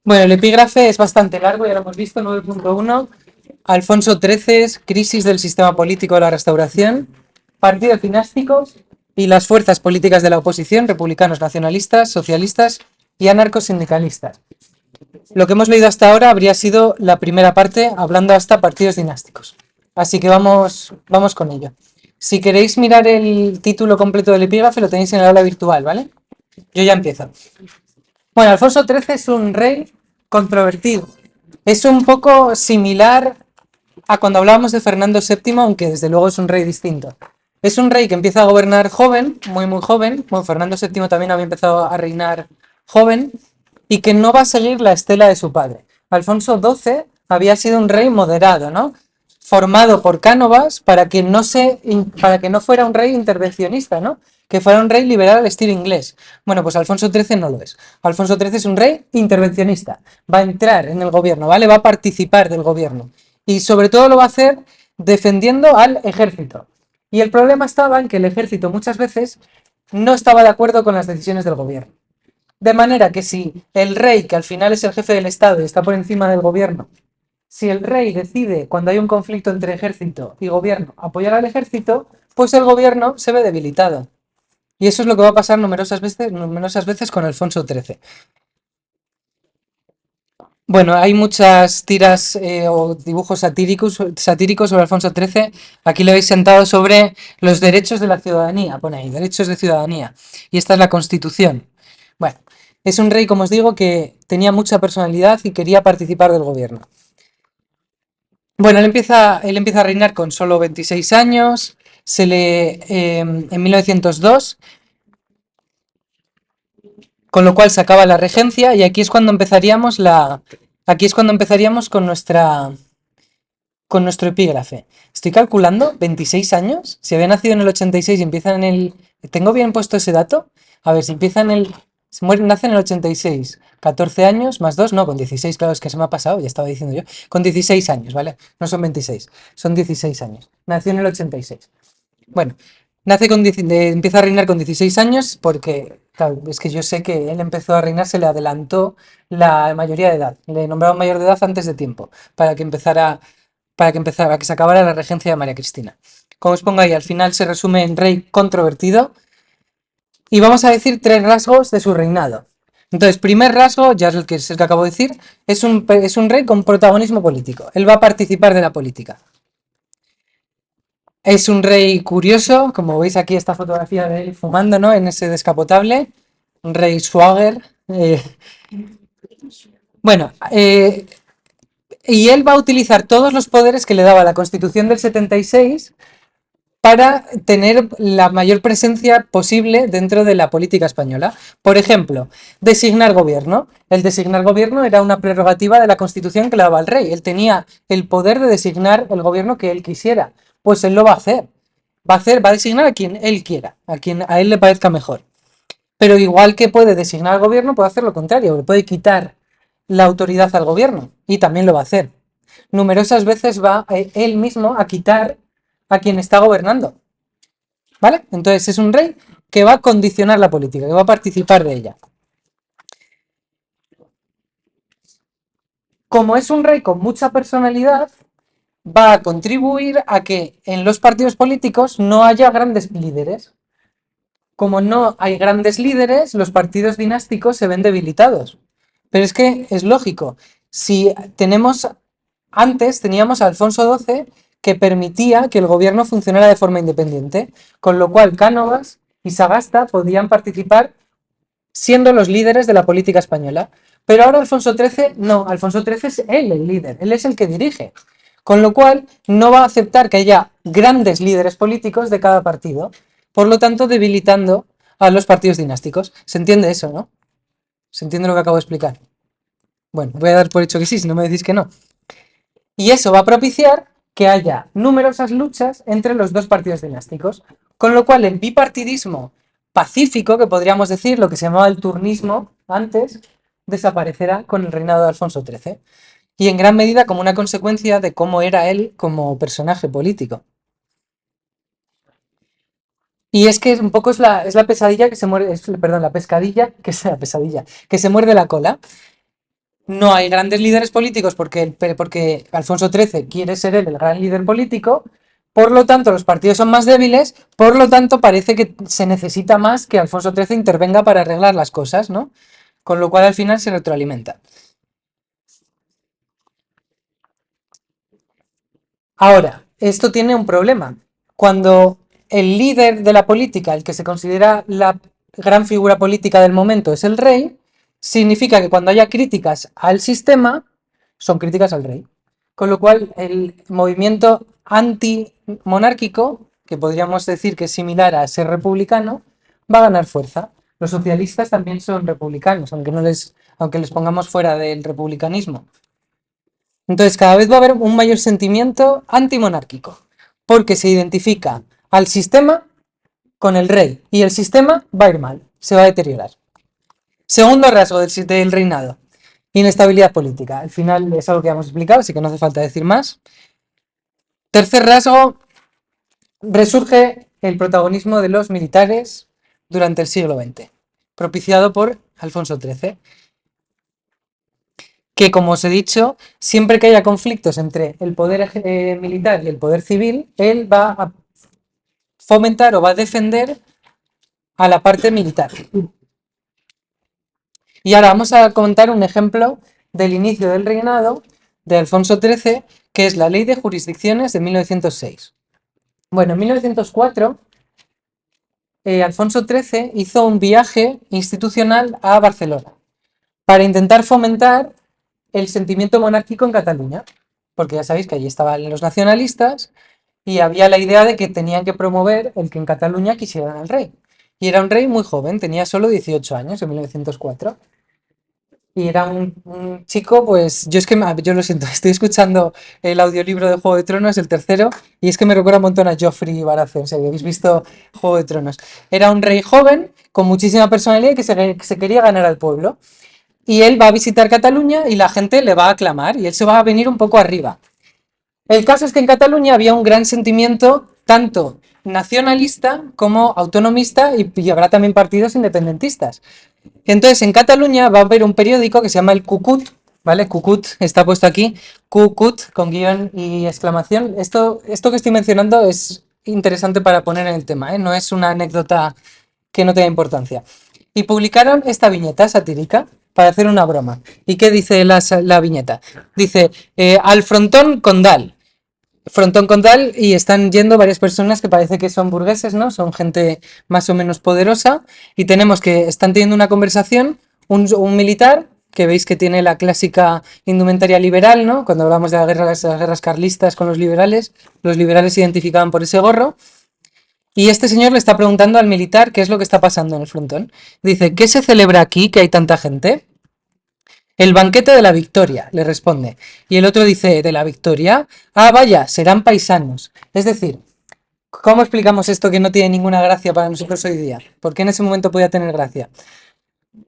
Bueno, el epígrafe es bastante largo, ya lo hemos visto, 9.1. Alfonso XIII, crisis del sistema político de la Restauración, partidos dinásticos y las fuerzas políticas de la oposición, republicanos, nacionalistas, socialistas y anarcos sindicalistas. Lo que hemos leído hasta ahora habría sido la primera parte, hablando hasta partidos dinásticos. Así que vamos con ello. Si queréis mirar el título completo del epígrafe, lo tenéis en el aula virtual, ¿vale? Yo ya empiezo. Bueno, Alfonso XIII es un rey controvertido. Es un poco similar a cuando hablábamos de Fernando VII, aunque desde luego es un rey distinto. Es un rey que empieza a gobernar joven, muy joven. Bueno, Fernando VII también había empezado a reinar joven y que no va a seguir la estela de su padre. Alfonso XII había sido un rey moderado, ¿no? Formado por Cánovas para que no fuera un rey intervencionista, ¿no? Que fuera un rey liberal al estilo inglés. Bueno, pues Alfonso XIII no lo es. Alfonso XIII es un rey intervencionista. Va a entrar en el gobierno, ¿vale? Va a participar del gobierno. Y sobre todo lo va a hacer defendiendo al ejército. Y el problema estaba en que el ejército muchas veces no estaba de acuerdo con las decisiones del gobierno. De manera que si el rey, que al final es el jefe del Estado y está por encima del gobierno, si el rey decide, cuando hay un conflicto entre ejército y gobierno, apoyar al ejército, pues el gobierno se ve debilitado. Y eso es lo que va a pasar numerosas veces con Alfonso XIII. Bueno, hay muchas tiras o dibujos satíricos sobre Alfonso XIII. Aquí lo habéis sentado sobre los derechos de la ciudadanía. Pone ahí, derechos de ciudadanía. Y esta es la Constitución. Bueno, es un rey, como os digo, que tenía mucha personalidad y quería participar del gobierno. Bueno, él empieza a reinar con solo 26 años. En 1902, con lo cual se acaba la regencia y aquí es cuando empezaríamos con nuestro epígrafe. Estoy calculando 26 años. Si había nacido en el 86 y empieza en el... ¿Tengo bien puesto ese dato? A ver, si empieza en el... nace en el 86. 14 años más 2, no, con 16, claro, es que se me ha pasado, ya estaba diciendo yo. Con 16 años, ¿vale? No son 26, son 16 años. Nació en el 86. Bueno, empieza a reinar con 16 años porque, claro, es que yo sé que él empezó a reinar, se le adelantó la mayoría de edad. Le nombraron mayor de edad antes de tiempo para que se acabara la regencia de María Cristina. Como os pongo ahí, al final se resume en rey controvertido y vamos a decir tres rasgos de su reinado. Entonces, primer rasgo, ya es el que acabo de decir, es un rey con protagonismo político. Él va a participar de la política. Es un rey curioso, como veis aquí esta fotografía de él fumando, ¿no? En ese descapotable. Un rey swagger. Bueno, y él va a utilizar todos los poderes que le daba la Constitución del 76 para tener la mayor presencia posible dentro de la política española. Por ejemplo, designar gobierno. El designar gobierno era una prerrogativa de la Constitución que le daba al rey. Él tenía el poder de designar el gobierno que él quisiera. Pues él lo va a hacer. Va a designar a quien él quiera, a quien a él le parezca mejor. Pero igual que puede designar al gobierno, puede hacer lo contrario, le puede quitar la autoridad al gobierno y también lo va a hacer. Numerosas veces va él mismo a quitar a quien está gobernando. ¿Vale? Entonces es un rey que va a condicionar la política, que va a participar de ella. Como es un rey con mucha personalidad, va a contribuir a que en los partidos políticos no haya grandes líderes. Como no hay grandes líderes, los partidos dinásticos se ven debilitados. Pero es que es lógico. Si antes teníamos a Alfonso XII que permitía que el gobierno funcionara de forma independiente, con lo cual Cánovas y Sagasta podían participar siendo los líderes de la política española. Pero ahora Alfonso XIII no, Alfonso XIII es él el líder, él es el que dirige. Con lo cual no va a aceptar que haya grandes líderes políticos de cada partido, por lo tanto debilitando a los partidos dinásticos. ¿Se entiende eso, no? ¿Se entiende lo que acabo de explicar? Bueno, voy a dar por hecho que sí, si no me decís que no. Y eso va a propiciar que haya numerosas luchas entre los dos partidos dinásticos, con lo cual el bipartidismo pacífico, que podríamos decir, lo que se llamaba el turnismo antes, desaparecerá con el reinado de Alfonso XIII. Y en gran medida como una consecuencia de cómo era él como personaje político. Y es que un poco es la pesadilla que se muerde, perdón, la pescadilla, que es la pesadilla, que se muerde la cola. no hay grandes líderes políticos porque Alfonso XIII quiere ser él el gran líder político, por lo tanto los partidos son más débiles, por lo tanto parece que se necesita más que Alfonso XIII intervenga para arreglar las cosas, ¿no? Con lo cual al final se retroalimenta. Ahora, esto tiene un problema. Cuando el líder de la política, el que se considera la gran figura política del momento, es el rey, significa que cuando haya críticas al sistema, son críticas al rey. Con lo cual, el movimiento antimonárquico, que podríamos decir que es similar a ser republicano, va a ganar fuerza. Los socialistas también son republicanos, aunque les pongamos fuera del republicanismo. Entonces, cada vez va a haber un mayor sentimiento antimonárquico, porque se identifica al sistema con el rey, y el sistema va a ir mal, se va a deteriorar. Segundo rasgo del reinado, inestabilidad política. Al final es algo que hemos explicado, así que no hace falta decir más. Tercer rasgo, resurge el protagonismo de los militares durante el siglo XX, propiciado por Alfonso XIII. Que, como os he dicho, siempre que haya conflictos entre el poder militar y el poder civil, él va a fomentar o va a defender a la parte militar. Y ahora vamos a contar un ejemplo del inicio del reinado de Alfonso XIII, que es la Ley de Jurisdicciones de 1906. Bueno, en 1904, Alfonso XIII hizo un viaje institucional a Barcelona para intentar fomentar el sentimiento monárquico en Cataluña, porque ya sabéis que allí estaban los nacionalistas y había la idea de que tenían que promover el que en Cataluña quisieran al rey. Y era un rey muy joven, tenía solo 18 años en 1904. Y era un chico, pues yo es que, yo lo siento, estoy escuchando el audiolibro de Juego de Tronos, el tercero, y es que me recuerda un montón a Joffrey Baratheon, si habéis visto Juego de Tronos. Era un rey joven, con muchísima personalidad y que se quería ganar al pueblo. Y él va a visitar Cataluña y la gente le va a aclamar y él se va a venir un poco arriba. El caso es que en Cataluña había un gran sentimiento tanto nacionalista como autonomista y habrá también partidos independentistas. Entonces en Cataluña va a haber un periódico que se llama el Cucut, ¿vale? Cucut está puesto aquí, Cucut con guión y exclamación. Esto que estoy mencionando es interesante para poner en el tema, ¿eh? No es una anécdota que no tenga importancia. Y publicaron esta viñeta satírica para hacer una broma. ¿Y qué dice la viñeta? Dice, al frontón condal. Frontón condal y están yendo varias personas que parece que son burgueses, ¿no? Son gente más o menos poderosa y tenemos que están teniendo una conversación, un militar que veis que tiene la clásica indumentaria liberal, ¿no? Cuando hablamos de las guerras carlistas con los liberales se identificaban por ese gorro. Y este señor le está preguntando al militar qué es lo que está pasando en el frontón. Dice, ¿qué se celebra aquí que hay tanta gente? El banquete de la victoria, le responde. Y el otro dice, ¿de la victoria? Ah, vaya, serán paisanos. Es decir, ¿cómo explicamos esto que no tiene ninguna gracia para nosotros hoy día? ¿Por qué en ese momento podía tener gracia?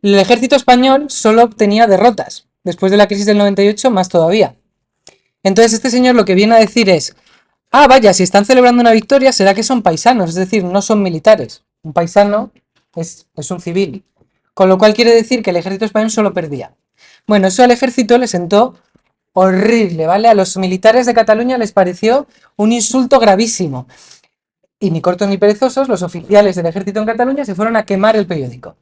El ejército español solo obtenía derrotas. Después de la crisis del 98, más todavía. Entonces este señor lo que viene a decir es, ah, vaya, si están celebrando una victoria, será que son paisanos, es decir, no son militares. Un paisano es un civil. Con lo cual quiere decir que el ejército español solo perdía. Bueno, eso al ejército le sentó horrible, ¿vale? A los militares de Cataluña les pareció un insulto gravísimo. Y ni cortos ni perezosos, los oficiales del ejército en Cataluña se fueron a quemar el periódico,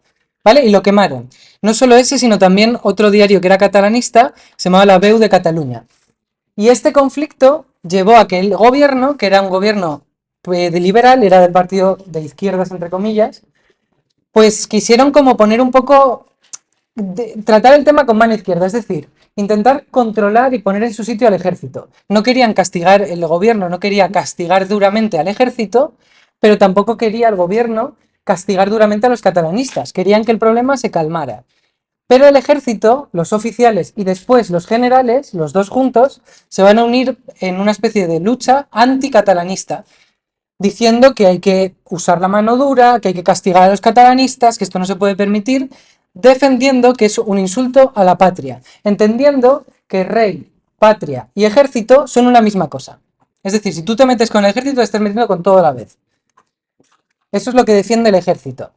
¿vale? Y lo quemaron. No solo ese, sino también otro diario que era catalanista, se llamaba La Veu de Cataluña. Y este conflicto llevó a que el gobierno, que era un gobierno de liberal, era del partido de izquierdas, entre comillas, pues quisieron como poner un poco, tratar el tema con mano izquierda, es decir, intentar controlar y poner en su sitio al ejército. No querían castigar, el gobierno no quería castigar duramente al ejército, pero tampoco quería el gobierno castigar duramente a los catalanistas. Querían que el problema se calmara. Pero el ejército, los oficiales y después los generales, los dos juntos, se van a unir en una especie de lucha anticatalanista, diciendo que hay que usar la mano dura, que hay que castigar a los catalanistas, que esto no se puede permitir, defendiendo que es un insulto a la patria, entendiendo que rey, patria y ejército son una misma cosa. Es decir, si tú te metes con el ejército, te estás metiendo con todo a la vez. Eso es lo que defiende el ejército.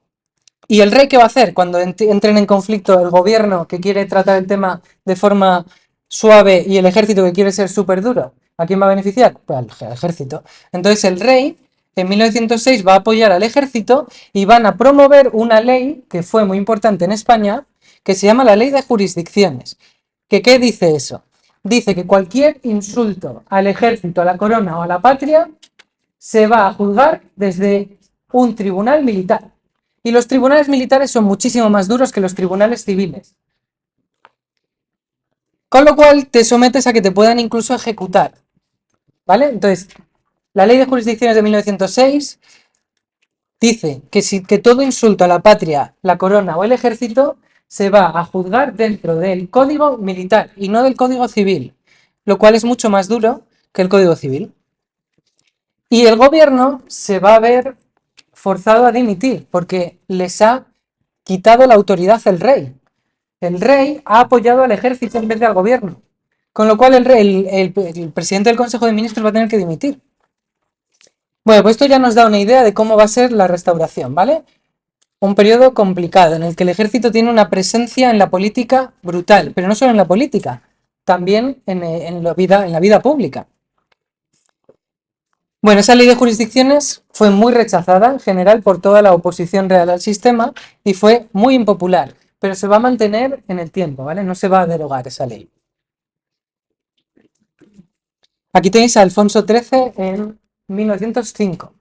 ¿Y el rey qué va a hacer cuando entren en conflicto el gobierno que quiere tratar el tema de forma suave y el ejército que quiere ser súper duro? ¿A quién va a beneficiar? Pues al ejército. Entonces el rey en 1906 va a apoyar al ejército y van a promover una ley que fue muy importante en España, que se llama la Ley de Jurisdicciones. ¿Qué dice eso? Dice que cualquier insulto al ejército, a la corona o a la patria se va a juzgar desde un tribunal militar. Y los tribunales militares son muchísimo más duros que los tribunales civiles. Con lo cual te sometes a que te puedan incluso ejecutar. ¿Vale? Entonces, la Ley de Jurisdicciones de 1906 dice que todo insulto a la patria, la corona o el ejército se va a juzgar dentro del código militar y no del código civil, lo cual es mucho más duro que el código civil. Y el gobierno se va a ver forzado a dimitir porque les ha quitado la autoridad el rey. El rey ha apoyado al ejército en vez de al gobierno. Con lo cual el presidente del Consejo de Ministros va a tener que dimitir. Bueno, pues esto ya nos da una idea de cómo va a ser la restauración, ¿vale? Un periodo complicado en el que el ejército tiene una presencia en la política brutal, pero no solo en la política, también en la vida pública. Bueno, esa ley de jurisdicciones fue muy rechazada en general por toda la oposición real al sistema y fue muy impopular, pero se va a mantener en el tiempo, ¿vale? No se va a derogar esa ley. Aquí tenéis a Alfonso XIII en 1905,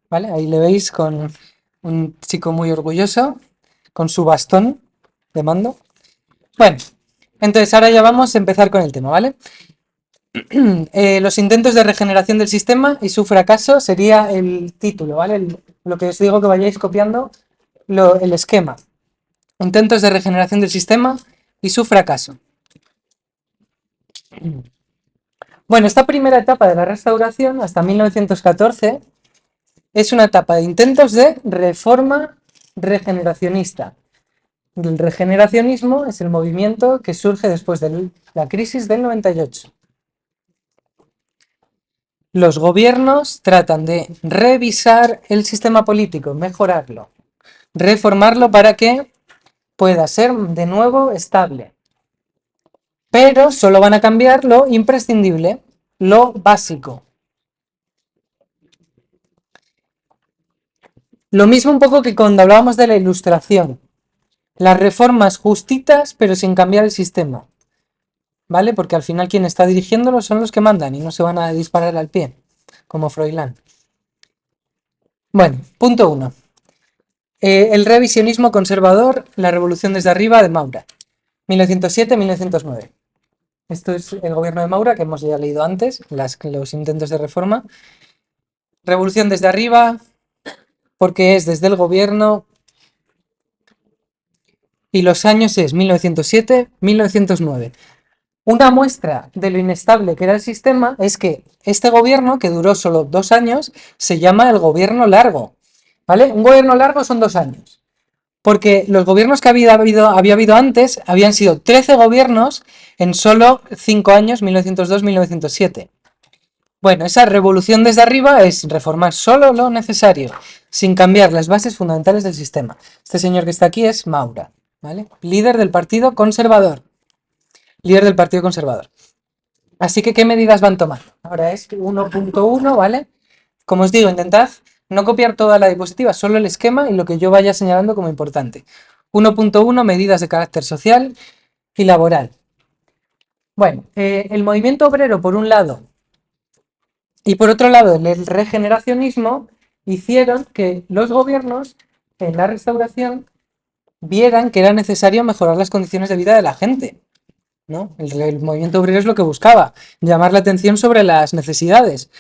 ¿vale? Ahí le veis con un chico muy orgulloso, con su bastón de mando. Bueno, entonces ahora ya vamos a empezar con el tema, ¿vale? Los intentos de regeneración del sistema y su fracaso sería el título, ¿vale? Lo que os digo que vayáis copiando, el esquema. Intentos de regeneración del sistema y su fracaso. Bueno, esta primera etapa de la restauración, hasta 1914, es una etapa de intentos de reforma regeneracionista. El regeneracionismo es el movimiento que surge después de la crisis del 98. Los gobiernos tratan de revisar el sistema político, mejorarlo, reformarlo para que pueda ser de nuevo estable. Pero solo van a cambiar lo imprescindible, lo básico. Lo mismo un poco que cuando hablábamos de la Ilustración. Las reformas justitas, pero sin cambiar el sistema. ¿Vale? Porque al final quien está dirigiéndolo son los que mandan y no se van a disparar al pie, como Froilán. Bueno, punto 1. El revisionismo conservador, la revolución desde arriba de Maura. 1907-1909. Esto es el gobierno de Maura, que hemos ya leído antes, los intentos de reforma. Revolución desde arriba, porque es desde el gobierno. Y los años es 1907-1909. Una muestra de lo inestable que era el sistema es que este gobierno, que duró solo 2 años, se llama el gobierno largo. ¿Vale? Un gobierno largo son 2 años. Porque los gobiernos que había habido antes habían sido 13 gobiernos en solo 5 años, 1902-1907. Bueno, esa revolución desde arriba es reformar solo lo necesario, sin cambiar las bases fundamentales del sistema. Este señor que está aquí es Maura, ¿vale? Líder del Partido Conservador. Líder del Partido Conservador. Así que, ¿qué medidas van tomando? Ahora es 1.1, ¿vale? Como os digo, intentad no copiar toda la diapositiva, solo el esquema y lo que yo vaya señalando como importante. 1.1, medidas de carácter social y laboral. Bueno, el movimiento obrero, por un lado, y por otro lado, el regeneracionismo, hicieron que los gobiernos en la restauración vieran que era necesario mejorar las condiciones de vida de la gente, ¿no? El movimiento obrero es lo que buscaba, llamar la atención sobre las necesidades.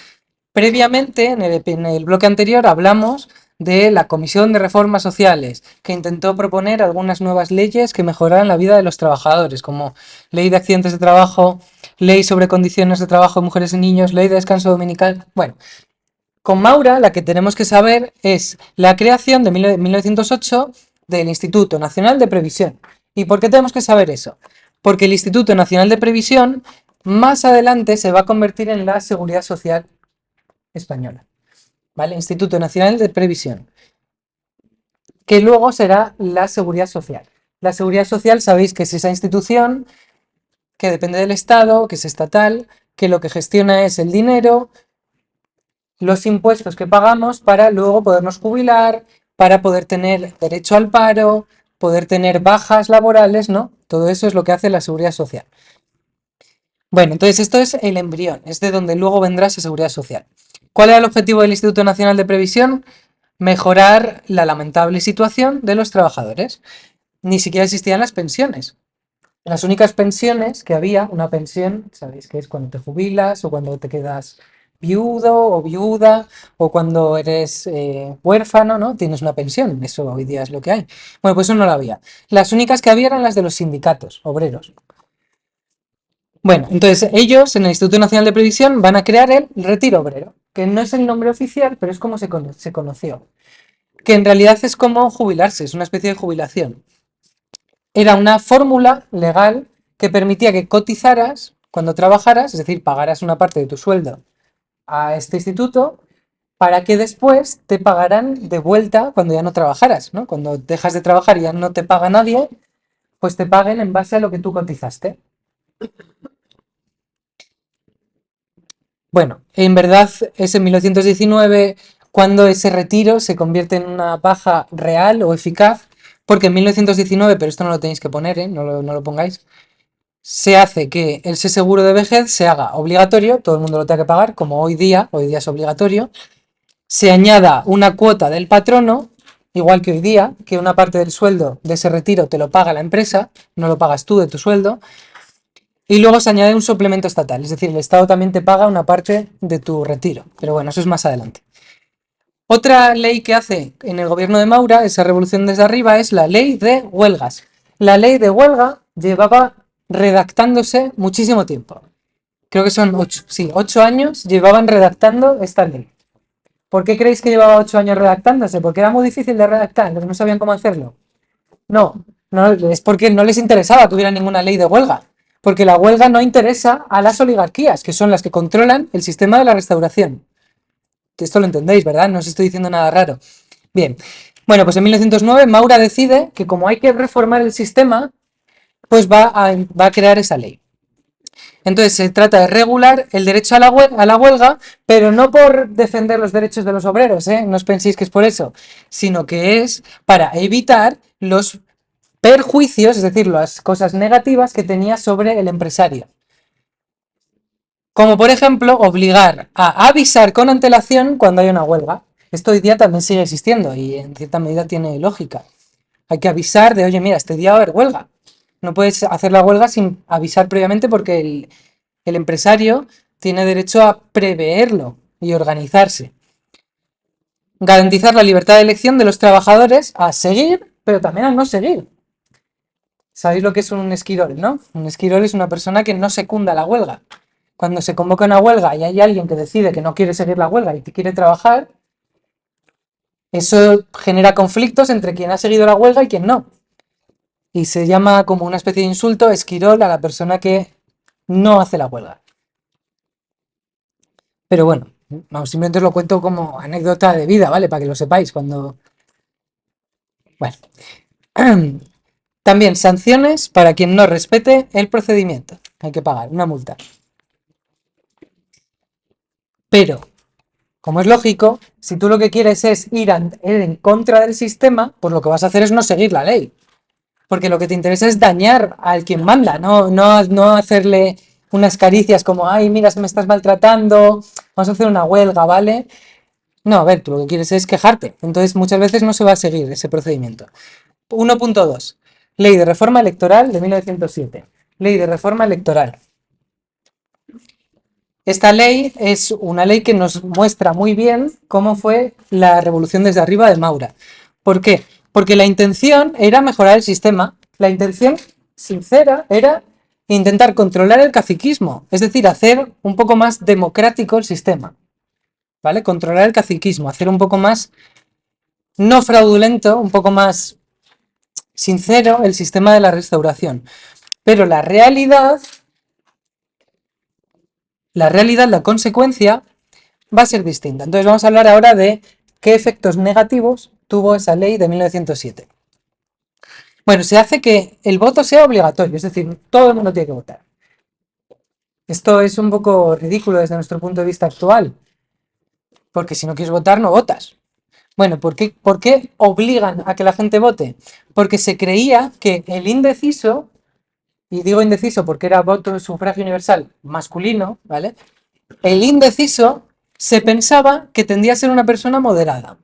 Previamente, en el bloque anterior, hablamos de la Comisión de Reformas Sociales, que intentó proponer algunas nuevas leyes que mejoraran la vida de los trabajadores, como ley de accidentes de trabajo, ley sobre condiciones de trabajo de mujeres y niños, ley de descanso dominical. Bueno, con Maura la que tenemos que saber es la creación de 1908 del Instituto Nacional de Previsión. ¿Y por qué tenemos que saber eso? Porque el Instituto Nacional de Previsión más adelante se va a convertir en la Seguridad Social Española. ¿Vale? Instituto Nacional de Previsión. que luego será la seguridad social. La seguridad social sabéis que es esa institución que depende del Estado, que es estatal, que lo que gestiona es el dinero, los impuestos que pagamos para luego podernos jubilar, para poder tener derecho al paro, poder tener bajas laborales, ¿no? Todo eso es lo que hace la seguridad social. Bueno, entonces esto es el embrión, es de donde luego vendrá esa seguridad social. ¿Cuál era el objetivo del Instituto Nacional de Previsión? Mejorar la lamentable situación de los trabajadores. Ni siquiera existían las pensiones. Las únicas pensiones que había, una pensión, sabéis que es cuando te jubilas o cuando te quedas viudo o viuda o cuando eres huérfano, ¿no? Tienes una pensión, eso hoy día es lo que hay. Bueno, pues eso no lo había. Las únicas que había eran las de los sindicatos obreros. Bueno, entonces ellos en el Instituto Nacional de Previsión van a crear el retiro obrero, que no es el nombre oficial, pero es como se conoció. Que en realidad es como jubilarse, es una especie de jubilación. Era una fórmula legal que permitía que cotizaras cuando trabajaras, es decir, pagaras una parte de tu sueldo a este instituto para que después te pagaran de vuelta cuando ya no trabajaras, ¿no? Cuando dejas de trabajar y ya no te paga nadie, pues te paguen en base a lo que tú cotizaste. Bueno, en verdad es en 1919 cuando ese retiro se convierte en una baja real o eficaz, porque en 1919, pero esto no lo tenéis que poner, no lo pongáis, se hace que ese seguro de vejez se haga obligatorio, todo el mundo lo tenga que pagar, como hoy día es obligatorio, se añada una cuota del patrono, igual que hoy día, que una parte del sueldo de ese retiro te lo paga la empresa, no lo pagas tú de tu sueldo, y luego se añade un suplemento estatal, es decir, el Estado también te paga una parte de tu retiro, pero bueno, eso es más adelante. Otra ley que hace en el gobierno de Maura, esa revolución desde arriba, es la ley de huelgas. La ley de huelga llevaba redactándose muchísimo tiempo. Creo que son 8 años llevaban redactando esta ley. ¿Por qué creéis que llevaba 8 años redactándose? Porque era muy difícil de redactar, no sabían cómo hacerlo. No, no es porque no les interesaba que hubiera ninguna ley de huelga. Porque la huelga no interesa a las oligarquías, que son las que controlan el sistema de la restauración. Que esto lo entendéis, ¿verdad? No os estoy diciendo nada raro. Bien, bueno, pues en 1909 Maura decide que como hay que reformar el sistema, pues va a crear esa ley. Entonces se trata de regular el derecho a la huelga, pero no por defender los derechos de los obreros, ¿eh? No os penséis que es por eso, sino que es para evitar los perjuicios, es decir, las cosas negativas que tenía sobre el empresario. Como por ejemplo, obligar a avisar con antelación cuando hay una huelga. Esto hoy día también sigue existiendo y en cierta medida tiene lógica. Hay que avisar de, oye, mira, este día va a haber huelga. No puedes hacer la huelga sin avisar previamente porque el empresario tiene derecho a preverlo y organizarse. Garantizar la libertad de elección de los trabajadores a seguir, pero también a no seguir. ¿Sabéis lo que es un esquirol, no? Un esquirol es una persona que no secunda la huelga. Cuando se convoca una huelga y hay alguien que decide que no quiere seguir la huelga y que quiere trabajar, eso genera conflictos entre quien ha seguido la huelga y quien no. Y se llama como una especie de insulto esquirol a la persona que no hace la huelga. Pero bueno, vamos, simplemente os lo cuento como anécdota de vida, ¿vale? Para que lo sepáis cuando... Bueno. También sanciones para quien no respete el procedimiento. Hay que pagar una multa. Pero, como es lógico, si tú lo que quieres es ir en contra del sistema, pues lo que vas a hacer es no seguir la ley. Porque lo que te interesa es dañar al quien manda, no hacerle unas caricias como, ay, mira, me estás maltratando, vamos a hacer una huelga, ¿vale? No, a ver, tú lo que quieres es quejarte. Entonces, muchas veces no se va a seguir ese procedimiento. 1.2. Ley de Reforma Electoral de 1907. Ley de Reforma Electoral. Esta ley es una ley que nos muestra muy bien cómo fue la revolución desde arriba de Maura. ¿Por qué? Porque la intención era mejorar el sistema. La intención sincera era intentar controlar el caciquismo, es decir, hacer un poco más democrático el sistema. ¿Vale? Controlar el caciquismo, hacer un poco más no fraudulento, un poco más sincero el sistema de la restauración. Pero la consecuencia va a ser distinta. Entonces vamos a hablar ahora de qué efectos negativos tuvo esa ley de 1907. Bueno, se hace que el voto sea obligatorio, es decir, todo el mundo tiene que votar. Esto es un poco ridículo desde nuestro punto de vista actual, porque si no quieres votar, no votas. Bueno, por qué obligan a que la gente vote? Porque se creía que el indeciso, y digo indeciso porque era voto de sufragio universal masculino, ¿vale? El indeciso se pensaba que tendía a ser una persona moderada.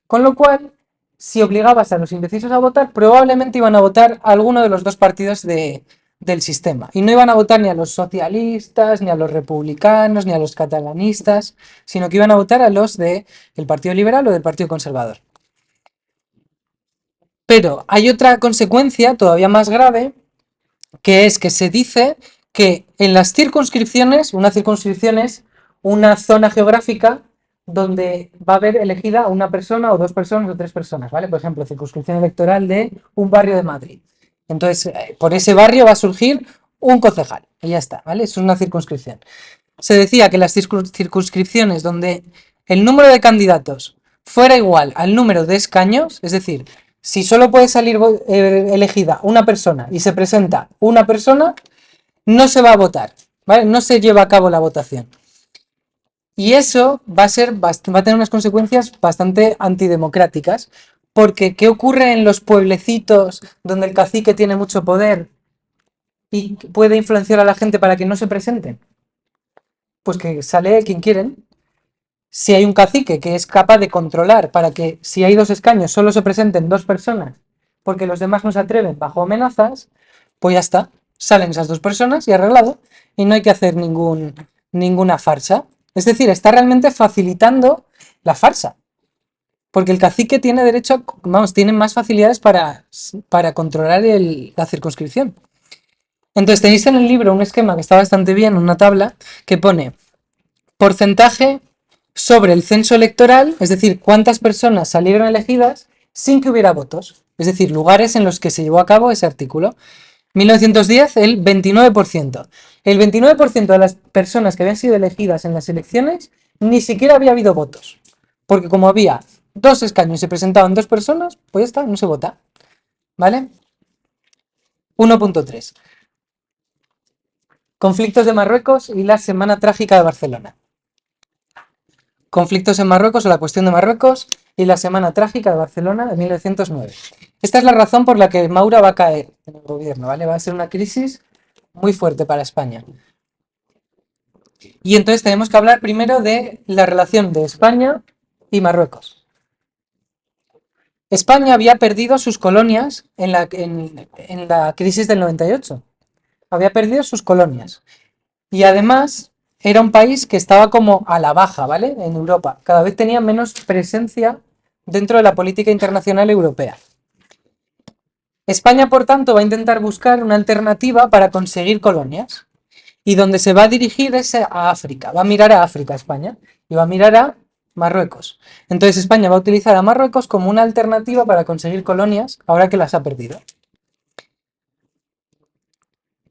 Con lo cual, si obligabas a los indecisos a votar, probablemente iban a votar a alguno de los dos partidos del sistema. Y no iban a votar ni a los socialistas, ni a los republicanos, ni a los catalanistas, sino que iban a votar a los del Partido Liberal o del Partido Conservador. Pero hay otra consecuencia todavía más grave, que es que se dice que en las circunscripciones, una circunscripción es una zona geográfica donde va a haber elegida una persona o dos personas o tres personas, ¿vale? Por ejemplo, circunscripción electoral de un barrio de Madrid. Entonces, por ese barrio va a surgir un concejal y ya está, ¿vale? Eso es una circunscripción. Se decía que las circunscripciones donde el número de candidatos fuera igual al número de escaños, es decir, si solo puede salir elegida una persona y se presenta una persona, no se va a votar, ¿vale? No se lleva a cabo la votación. Y eso va a tener unas consecuencias bastante antidemocráticas, porque ¿qué ocurre en los pueblecitos donde el cacique tiene mucho poder y puede influenciar a la gente para que no se presenten? Pues que sale quien quieren. Si hay un cacique que es capaz de controlar para que si hay dos escaños solo se presenten dos personas, porque los demás no se atreven bajo amenazas, pues ya está, salen esas dos personas y arreglado, y no hay que hacer ninguna farsa. Es decir, está realmente facilitando la farsa, porque el cacique tiene derecho, tiene más facilidades para controlar la circunscripción. Entonces tenéis en el libro un esquema que está bastante bien, una tabla, que pone porcentaje sobre el censo electoral, es decir, cuántas personas salieron elegidas sin que hubiera votos, es decir, lugares en los que se llevó a cabo ese artículo. 1910, el 29%. El 29% de las personas que habían sido elegidas en las elecciones ni siquiera había habido votos, porque como había dos escaños y se presentaban dos personas, pues ya está, no se vota, ¿vale? 1.3. Conflictos de Marruecos y la Semana Trágica de Barcelona. Conflictos en Marruecos o la cuestión de Marruecos y la Semana Trágica de Barcelona de 1909. Esta es la razón por la que Maura va a caer en el gobierno, ¿vale? Va a ser una crisis muy fuerte para España. Y entonces tenemos que hablar primero de la relación de España y Marruecos. España había perdido sus colonias en la crisis del 98. Había perdido sus colonias. Y además era un país que estaba como a la baja, ¿vale? En Europa. Cada vez tenía menos presencia dentro de la política internacional europea. España, por tanto, va a intentar buscar una alternativa para conseguir colonias. Y donde se va a dirigir es a África. Va a mirar a África, España. Y va a mirar a Marruecos. Entonces España va a utilizar a Marruecos como una alternativa para conseguir colonias ahora que las ha perdido.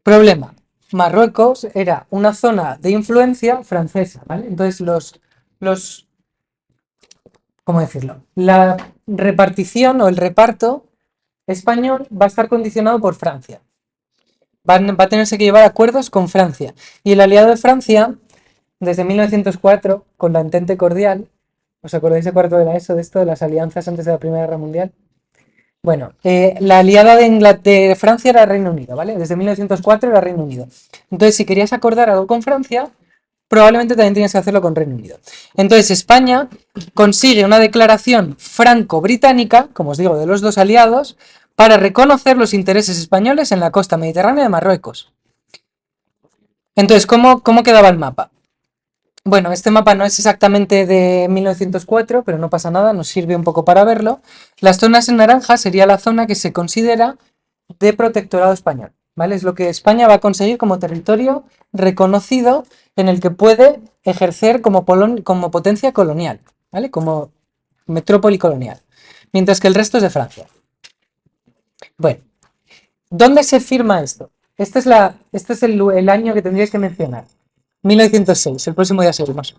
Problema. Marruecos era una zona de influencia francesa, ¿vale? Entonces ¿cómo decirlo? La repartición o el reparto español va a estar condicionado por Francia. Va a tenerse que llevar acuerdos con Francia. Y el aliado de Francia, desde 1904, con la Entente Cordial, ¿os acordáis de cuarto de la ESO de esto, de las alianzas antes de la Primera Guerra Mundial? Bueno, la aliada de Francia era Reino Unido, ¿vale? Desde 1904 era Reino Unido. Entonces, si querías acordar algo con Francia, probablemente también tienes que hacerlo con Reino Unido. Entonces, España consigue una declaración franco-británica, como os digo, de los dos aliados, para reconocer los intereses españoles en la costa mediterránea de Marruecos. Entonces, ¿cómo quedaba el mapa? Bueno, este mapa no es exactamente de 1904, pero no pasa nada, nos sirve un poco para verlo. Las zonas en naranja sería la zona que se considera de protectorado español, ¿vale? Es lo que España va a conseguir como territorio reconocido en el que puede ejercer como potencia colonial, ¿vale? Como metrópoli colonial, mientras que el resto es de Francia. Bueno, ¿dónde se firma esto? Este es el año que tendríais que mencionar. 1906, el próximo día seguimos.